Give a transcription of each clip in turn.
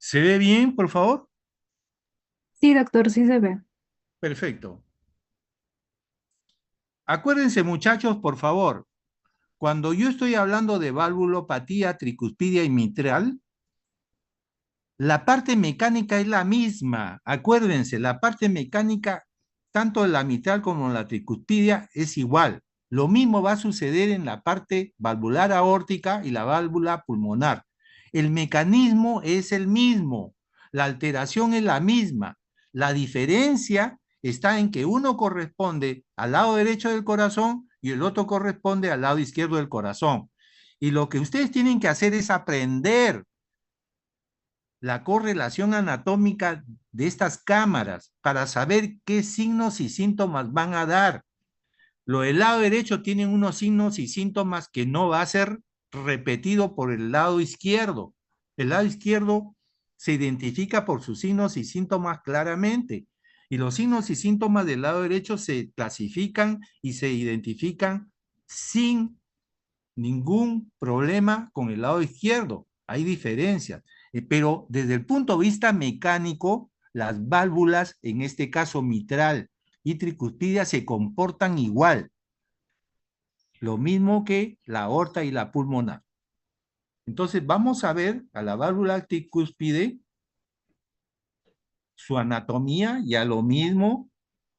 ¿Se ve bien, por favor? Sí, doctor, sí se ve. Perfecto. Acuérdense, muchachos, por favor, cuando yo estoy hablando de valvulopatía tricuspidia y mitral, la parte mecánica es la misma. Acuérdense, la parte mecánica, tanto en la mitral como en la tricuspidia, es igual. Lo mismo va a suceder en la parte valvular aórtica y la válvula pulmonar. El mecanismo es el mismo, la alteración es la misma. La diferencia está en que uno corresponde al lado derecho del corazón y el otro corresponde al lado izquierdo del corazón. Y lo que ustedes tienen que hacer es aprender la correlación anatómica de estas cámaras para saber qué signos y síntomas van a dar. Lo del lado derecho tienen unos signos y síntomas que no va a ser repetido por el lado izquierdo. El lado izquierdo se identifica por sus signos y síntomas claramente. Y los signos y síntomas del lado derecho se clasifican y se identifican sin ningún problema con el lado izquierdo. Hay diferencias. Pero desde el punto de vista mecánico, las válvulas, en este caso mitral y tricuspidia, se comportan igual, lo mismo que la aorta y la pulmonar. Entonces vamos a ver a la válvula tricúspide, su anatomía, ya lo mismo,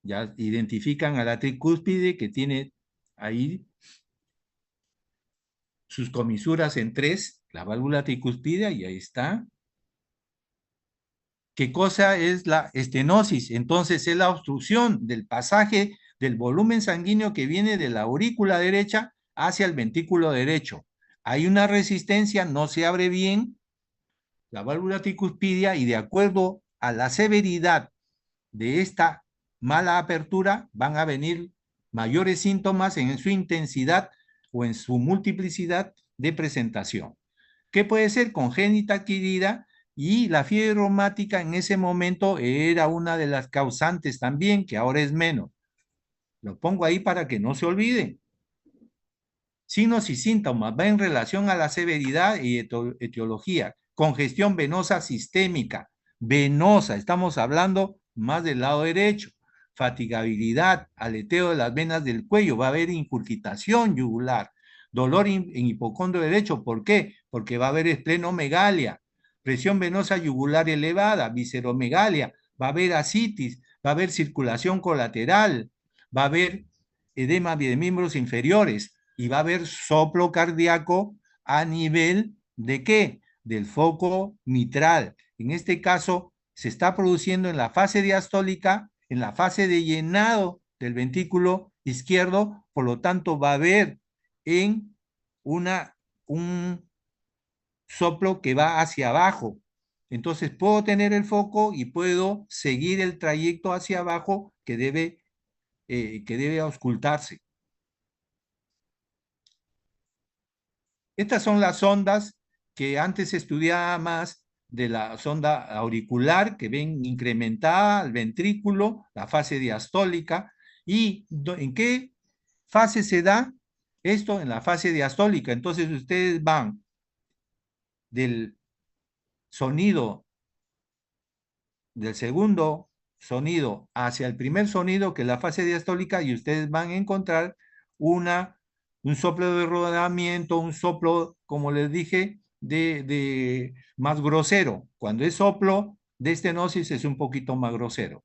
ya identifican a la tricúspide que tiene ahí sus comisuras en tres, la válvula tricuspidea, y ahí está. ¿Qué cosa es la estenosis? Entonces es la obstrucción del pasaje del volumen sanguíneo que viene de la aurícula derecha hacia el ventrículo derecho. Hay una resistencia, no se abre bien la válvula tricuspidia y de acuerdo a la severidad de esta mala apertura van a venir mayores síntomas en su intensidad o en su multiplicidad de presentación. ¿Qué puede ser? Congénita adquirida, y la fiebre reumática en ese momento era una de las causantes también, que ahora es menos. Lo pongo ahí para que no se olviden. Signos y síntomas va en relación a la severidad y etiología. Congestión venosa sistémica, venosa, estamos hablando más del lado derecho. Fatigabilidad, aleteo de las venas del cuello, va a haber incurgitación yugular, dolor en hipocondrio derecho. ¿Por qué? Porque va a haber esplenomegalia, presión venosa yugular elevada, visceromegalia, va a haber ascitis, va a haber circulación colateral, va a haber edema de miembros inferiores y va a haber soplo cardíaco a nivel de qué? Del foco mitral. En este caso, se está produciendo en la fase diastólica, en la fase de llenado del ventrículo izquierdo, por lo tanto va a haber en un soplo que va hacia abajo. Entonces puedo tener el foco y puedo seguir el trayecto hacia abajo que debe auscultarse. Estas son las ondas que antes se estudiaba más de la sonda auricular, que ven incrementada al ventrículo, la fase diastólica. ¿Y en qué fase se da esto? En la fase diastólica. Entonces ustedes van del sonido, del segundo sonido hacia el primer sonido, que es la fase diastólica, y ustedes van a encontrar un soplo de rodamiento, un soplo, como les dije, de más grosero. Cuando es soplo de estenosis es un poquito más grosero.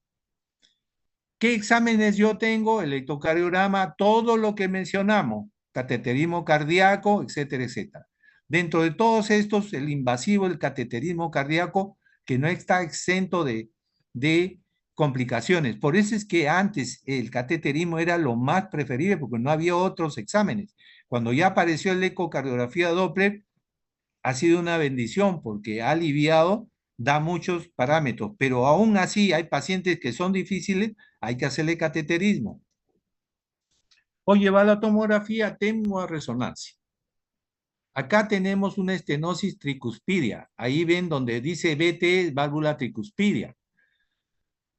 ¿Qué exámenes yo tengo? Electrocardiograma, todo lo que mencionamos, cateterismo cardíaco, etcétera, etcétera. Dentro de todos estos, el invasivo, el cateterismo cardíaco, que no está exento de complicaciones. Por eso es que antes el cateterismo era lo más preferible, porque no había otros exámenes. Cuando ya apareció el ecocardiografía Doppler, ha sido una bendición porque ha aliviado, da muchos parámetros, pero aún así hay pacientes que son difíciles, hay que hacerle cateterismo. Oye, va la tomografía, tengo a resonancia. Acá tenemos una estenosis tricuspidia. Ahí ven donde dice VT, válvula tricuspidia.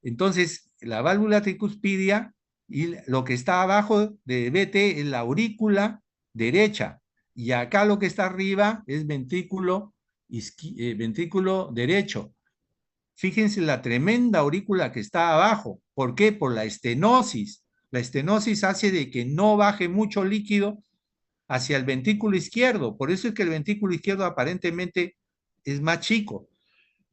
Entonces, la válvula tricuspidia y lo que está abajo de VT es la aurícula derecha. Y acá lo que está arriba es ventrículo ventrículo derecho. Fíjense la tremenda aurícula que está abajo. ¿Por qué? Por la estenosis. La estenosis hace de que no baje mucho líquido hacia el ventrículo izquierdo. Por eso es que el ventrículo izquierdo aparentemente es más chico.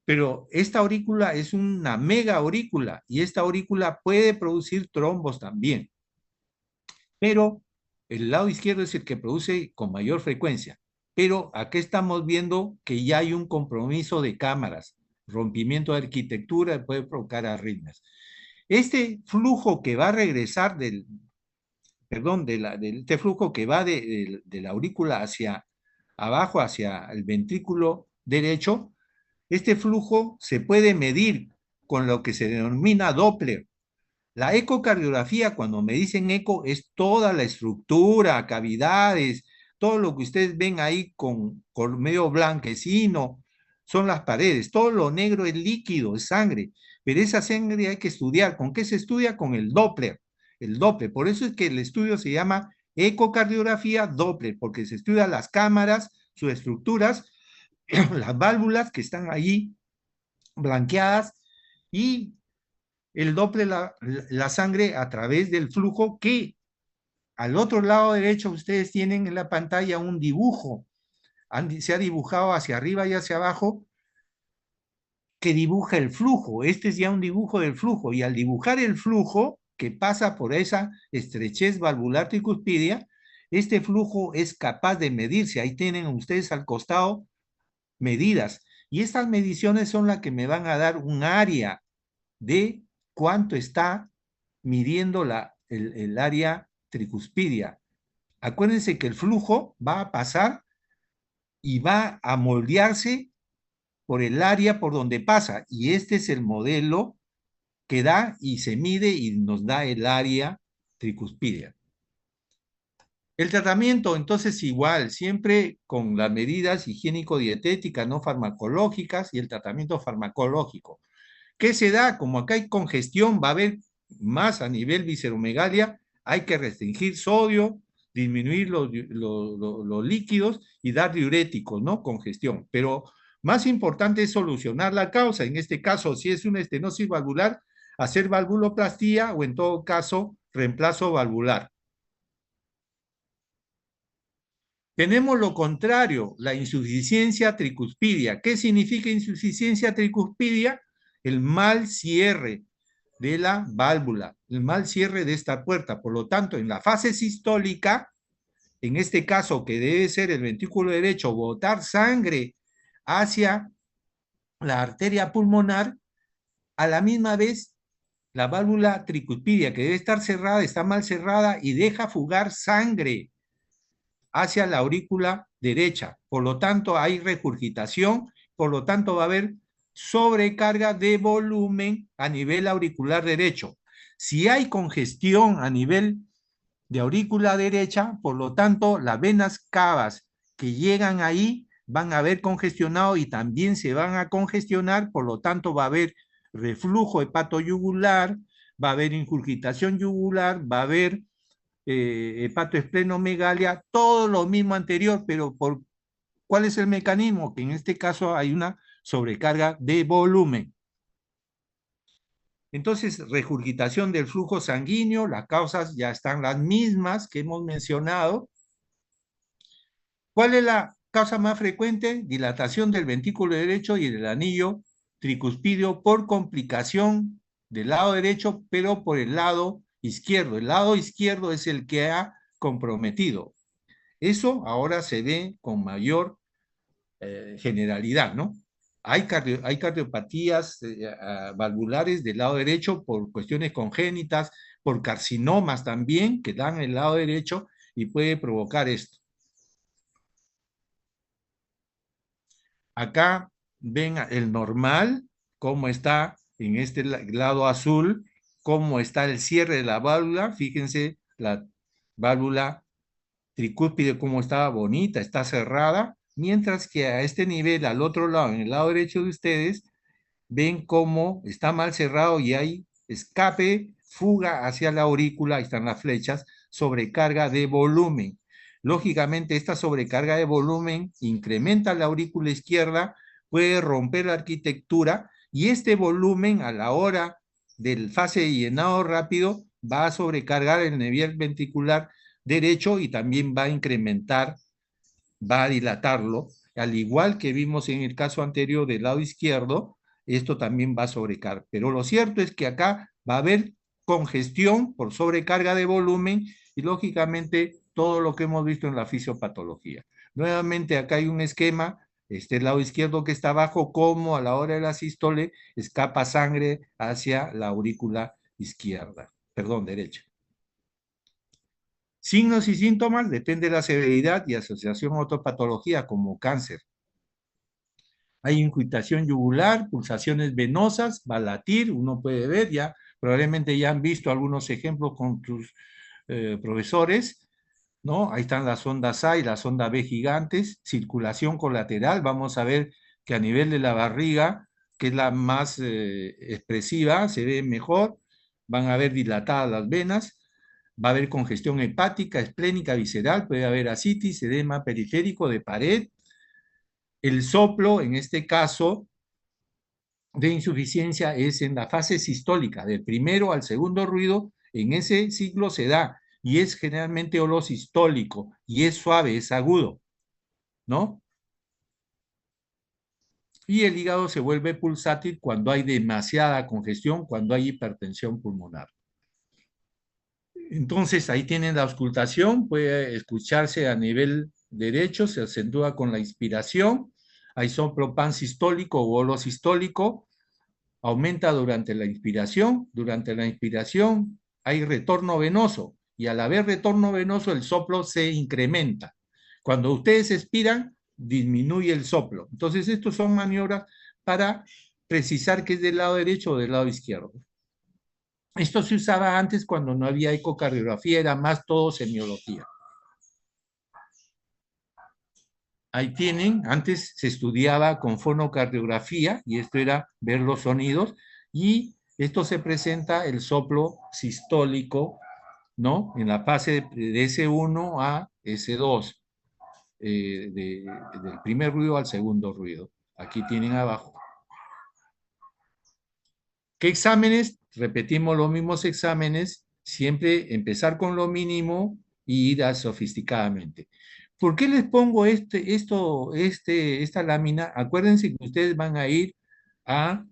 Pero esta aurícula es una mega aurícula y esta aurícula puede producir trombos también. Pero el lado izquierdo es el que produce con mayor frecuencia. Pero aquí estamos viendo que ya hay un compromiso de cámaras, rompimiento de arquitectura puede provocar arritmias. Este flujo que va a regresar perdón, este flujo que va de la aurícula hacia abajo, hacia el ventrículo derecho, este flujo se puede medir con lo que se denomina Doppler. La ecocardiografía, cuando me dicen eco, es toda la estructura, cavidades, todo lo que ustedes ven ahí con medio blanquecino, son las paredes. Todo lo negro es líquido, es sangre. Pero esa sangre hay que estudiar. ¿Con qué se estudia? Con el Doppler. El Doppler. Por eso es que el estudio se llama ecocardiografía Doppler, porque se estudian las cámaras, sus estructuras, las válvulas que están ahí blanqueadas y el Doppler la sangre a través del flujo que al otro lado derecho ustedes tienen en la pantalla un dibujo. Se ha dibujado hacia arriba y hacia abajo que dibuja el flujo. Este es ya un dibujo del flujo y al dibujar el flujo que pasa por esa estrechez valvular tricuspidia, este flujo es capaz de medirse. Ahí tienen ustedes al costado medidas y estas mediciones son las que me van a dar un área de cuánto está midiendo el área tricuspidia. Acuérdense que el flujo va a pasar y va a moldearse por el área por donde pasa. Y este es el modelo que da y se mide y nos da el área tricuspidia. El tratamiento, entonces, igual, siempre con las medidas higiénico-dietéticas, no farmacológicas y el tratamiento farmacológico. ¿Qué se da? Como acá hay congestión, va a haber más a nivel visceromegalia, hay que restringir sodio, disminuir los líquidos y dar diuréticos, ¿no? Congestión. Pero más importante es solucionar la causa. En este caso, si es una estenosis valvular, hacer valvuloplastía o en todo caso, reemplazo valvular. Tenemos lo contrario, la insuficiencia tricuspidia. ¿Qué significa insuficiencia tricuspidia? El mal cierre de la válvula, el mal cierre de esta puerta. Por lo tanto, en la fase sistólica, en este caso que debe ser el ventrículo derecho, botar sangre hacia la arteria pulmonar, a la misma vez la válvula tricuspidia que debe estar cerrada está mal cerrada y deja fugar sangre hacia la aurícula derecha. Por lo tanto, hay regurgitación, por lo tanto va a haber sobrecarga de volumen a nivel auricular derecho. Si hay congestión a nivel de aurícula derecha, por lo tanto, las venas cavas que llegan ahí van a haber congestionado y también se van a congestionar, por lo tanto, va a haber reflujo hepatoyugular, va a haber ingurgitación yugular, va a haber hepatoesplenomegalia, todo lo mismo anterior, pero ¿cuál es el mecanismo? Que en este caso hay una sobrecarga de volumen. Entonces, regurgitación del flujo sanguíneo, las causas ya están las mismas que hemos mencionado. ¿Cuál es la causa más frecuente? Dilatación del ventrículo derecho y del anillo tricuspidio por complicación del lado derecho, pero por el lado izquierdo. El lado izquierdo es el que ha comprometido. Eso ahora se ve con mayor generalidad, ¿no? Hay cardiopatías valvulares del lado derecho por cuestiones congénitas, por carcinomas también que dan el lado derecho y puede provocar esto. Acá ven el normal, cómo está en este lado azul, cómo está el cierre de la válvula. Fíjense la válvula tricúspide cómo está bonita, está cerrada, mientras que a este nivel, al otro lado, en el lado derecho de ustedes, ven cómo está mal cerrado y hay escape, fuga hacia la aurícula, ahí están las flechas, sobrecarga de volumen. Lógicamente, esta sobrecarga de volumen incrementa la aurícula izquierda, puede romper la arquitectura y este volumen a la hora del fase de llenado rápido va a sobrecargar el nivel ventricular derecho y también va a incrementar, va a dilatarlo, al igual que vimos en el caso anterior del lado izquierdo, esto también va a sobrecargar. Pero lo cierto es que acá va a haber congestión por sobrecarga de volumen y lógicamente todo lo que hemos visto en la fisiopatología. Nuevamente acá hay un esquema, este lado izquierdo que está abajo, como a la hora de la sístole escapa sangre hacia la aurícula izquierda, perdón, derecha. Signos y síntomas, depende de la severidad y asociación a otras patologías como cáncer. Hay incuitación yugular, pulsaciones venosas, va a latir, uno puede ver, ya probablemente ya han visto algunos ejemplos con tus profesores, ¿no? Ahí están las ondas A y las ondas B gigantes, circulación colateral, vamos a ver que a nivel de la barriga, que es la más expresiva, se ve mejor, van a ver dilatadas las venas, va a haber congestión hepática, esplénica, visceral, puede haber ascitis, edema periférico de pared. El soplo, en este caso, de insuficiencia es en la fase sistólica, del primero al segundo ruido, en ese ciclo se da, y es generalmente holosistólico, y es suave, es agudo, ¿no? Y el hígado se vuelve pulsátil cuando hay demasiada congestión, cuando hay hipertensión pulmonar. Entonces, ahí tienen la auscultación, puede escucharse a nivel derecho, se acentúa con la inspiración, hay soplo pansistólico o holosistólico, aumenta durante la inspiración hay retorno venoso, y al haber retorno venoso el soplo se incrementa. Cuando ustedes expiran, disminuye el soplo. Entonces, estos son maniobras para precisar que es del lado derecho o del lado izquierdo. Esto se usaba antes cuando no había ecocardiografía, era más todo semiología. Ahí tienen, antes se estudiaba con fonocardiografía y esto era ver los sonidos y esto se presenta el soplo sistólico, ¿no? En la fase de S1 a S2, del primer ruido al segundo ruido. Aquí tienen abajo. ¿Qué exámenes? Repetimos los mismos exámenes, siempre empezar con lo mínimo y ir a sofisticadamente. ¿Por qué les pongo esta lámina? Acuérdense que ustedes van a ir a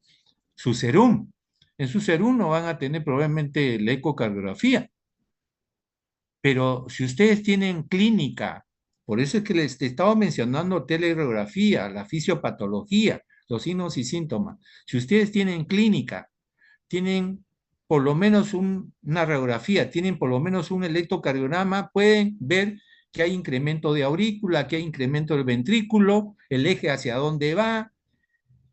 su serum. En su serum no van a tener probablemente la ecocardiografía, pero si ustedes tienen clínica, por eso es que les estaba mencionando teleradiografía, la fisiopatología, los signos y síntomas. Si ustedes tienen clínica, tienen por lo menos una radiografía, tienen por lo menos un electrocardiograma, pueden ver que hay incremento de aurícula, que hay incremento del ventrículo, el eje hacia dónde va,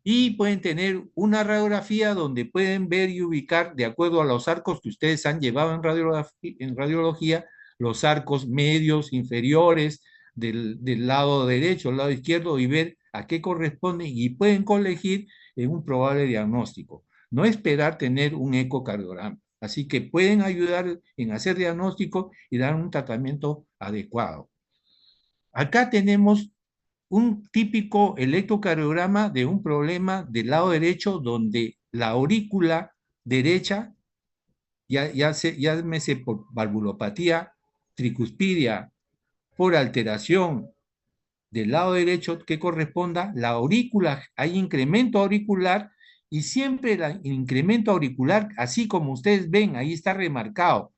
y pueden tener una radiografía donde pueden ver y ubicar, de acuerdo a los arcos que ustedes han llevado en radiología, los arcos medios, inferiores, del lado derecho, del lado izquierdo, y ver a qué corresponden y pueden colegir en un probable diagnóstico. No esperar tener un ecocardiograma. Así que pueden ayudar en hacer diagnóstico y dar un tratamiento adecuado. Acá tenemos un típico electrocardiograma de un problema del lado derecho donde la aurícula derecha, llámese por valvulopatía tricuspidia, por alteración del lado derecho que corresponda, la aurícula, hay incremento auricular y siempre el incremento auricular, así como ustedes ven, ahí está remarcado,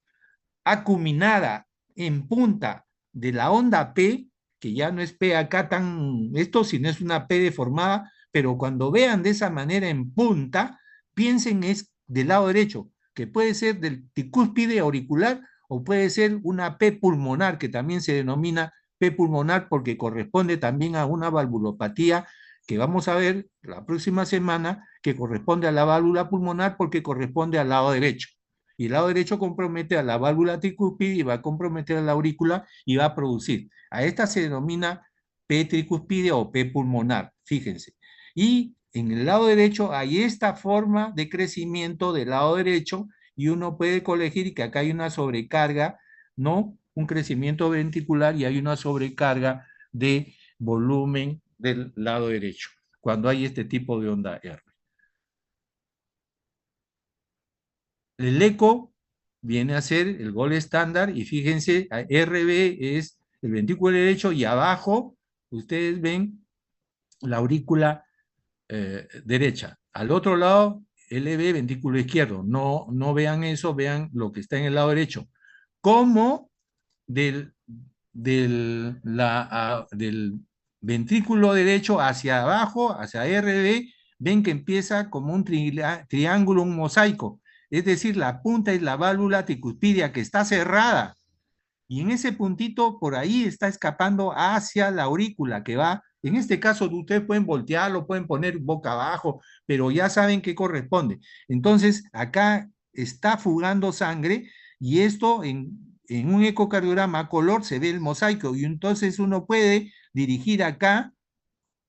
acuminada en punta de la onda P, que ya no es P acá tan esto, sino es una P deformada, pero cuando vean de esa manera en punta, piensen es del lado derecho, que puede ser del tricúspide auricular o puede ser una P pulmonar, que también se denomina P pulmonar porque corresponde también a una valvulopatía que vamos a ver la próxima semana, que corresponde a la válvula pulmonar porque corresponde al lado derecho. Y el lado derecho compromete a la válvula tricúspide y va a comprometer a la aurícula y va a producir. A esta se denomina P tricúspide o P pulmonar, fíjense. Y en el lado derecho hay esta forma de crecimiento del lado derecho y uno puede colegir que acá hay una sobrecarga, ¿no? un crecimiento ventricular y hay una sobrecarga de volumen del lado derecho, cuando hay este tipo de onda R. El eco viene a ser el gol estándar y fíjense, RB es el ventrículo derecho y abajo ustedes ven la aurícula derecha. Al otro lado, LB, ventrículo izquierdo. No, no vean eso, vean lo que está en el lado derecho. Como del, del ventrículo derecho hacia abajo, hacia RB, ven que empieza como un triángulo, un mosaico. Es decir, la punta es la válvula tricuspidia que está cerrada. Y en ese puntito, por ahí está escapando hacia la aurícula que va. En este caso, ustedes pueden voltearlo, pueden poner boca abajo, pero ya saben qué corresponde. Entonces, acá está fugando sangre y esto en un ecocardiograma a color se ve el mosaico y entonces uno puede dirigir acá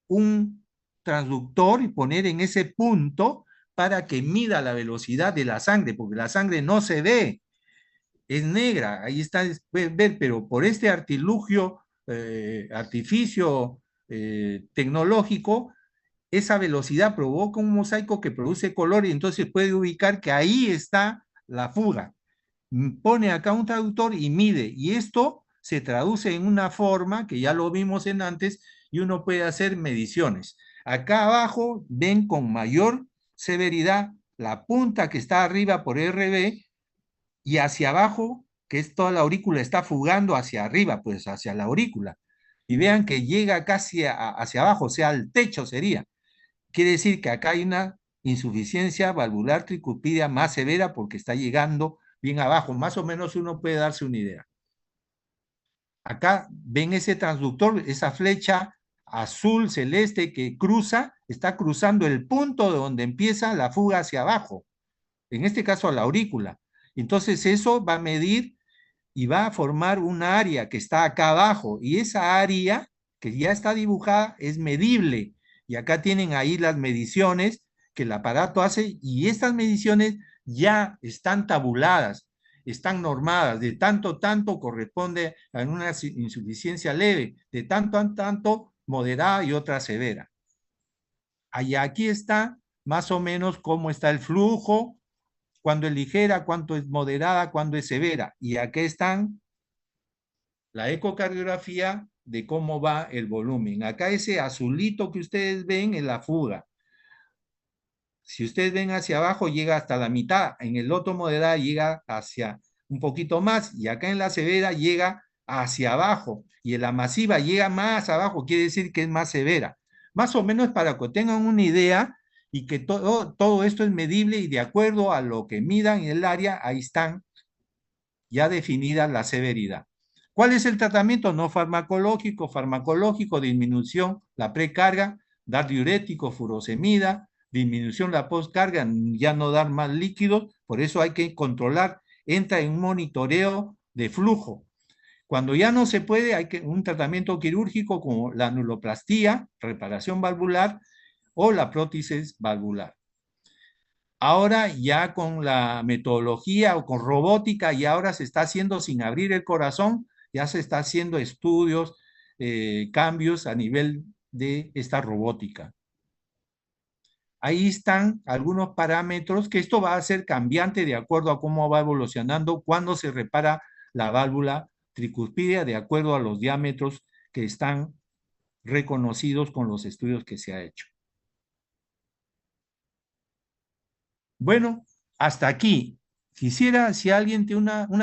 un transductor y poner en ese punto para que mida la velocidad de la sangre, porque la sangre no se ve, es negra, ahí está, pueden ver, pero por este artilugio, artificio tecnológico, esa velocidad provoca un mosaico que produce color y entonces puede ubicar que ahí está la fuga. Pone acá un traductor y mide, y esto se traduce en una forma que ya lo vimos en antes y uno puede hacer mediciones. Acá abajo ven con mayor severidad la punta que está arriba por RB y hacia abajo, que es toda la aurícula, está fugando hacia arriba, pues hacia la aurícula. Y vean que llega casi hacia abajo, o sea, al techo sería. Quiere decir que acá hay una insuficiencia valvular tricuspidia más severa porque está llegando bien abajo. Más o menos uno puede darse una idea. Acá ven ese transductor, esa flecha azul celeste que cruza, está cruzando el punto de donde empieza la fuga hacia abajo, en este caso a la aurícula. Entonces eso va a medir y va a formar un área que está acá abajo y esa área que ya está dibujada es medible y acá tienen ahí las mediciones que el aparato hace y estas mediciones ya están tabuladas, están normadas, de tanto tanto corresponde a una insuficiencia leve, de tanto a tanto moderada y otra severa. Allá aquí está más o menos cómo está el flujo, cuándo es ligera, cuánto es moderada, cuándo es severa. Y aquí están la ecocardiografía de cómo va el volumen. Acá ese azulito que ustedes ven es la fuga. Si ustedes ven hacia abajo, llega hasta la mitad. En el loto moderada llega hacia un poquito más. Y acá en la severa llega hacia abajo. Y en la masiva llega más abajo. Quiere decir que es más severa. Más o menos para que tengan una idea y que todo esto es medible y de acuerdo a lo que midan en el área, ahí están ya definida la severidad. ¿Cuál es el tratamiento? No farmacológico, farmacológico, disminución, la precarga, dar diurético, furosemida, disminución la postcarga, ya no dar más líquidos, por eso hay que controlar, entra en un monitoreo de flujo. Cuando ya no se puede, hay que un tratamiento quirúrgico como la anuloplastía, reparación valvular o la prótesis valvular. Ahora ya con la metodología o con robótica y ahora se está haciendo sin abrir el corazón, ya se está haciendo estudios, cambios a nivel de esta robótica. Ahí están algunos parámetros que esto va a ser cambiante de acuerdo a cómo va evolucionando cuando se repara la válvula tricuspidia de acuerdo a los diámetros que están reconocidos con los estudios que se ha hecho. Bueno, hasta aquí. Quisiera, si alguien tiene una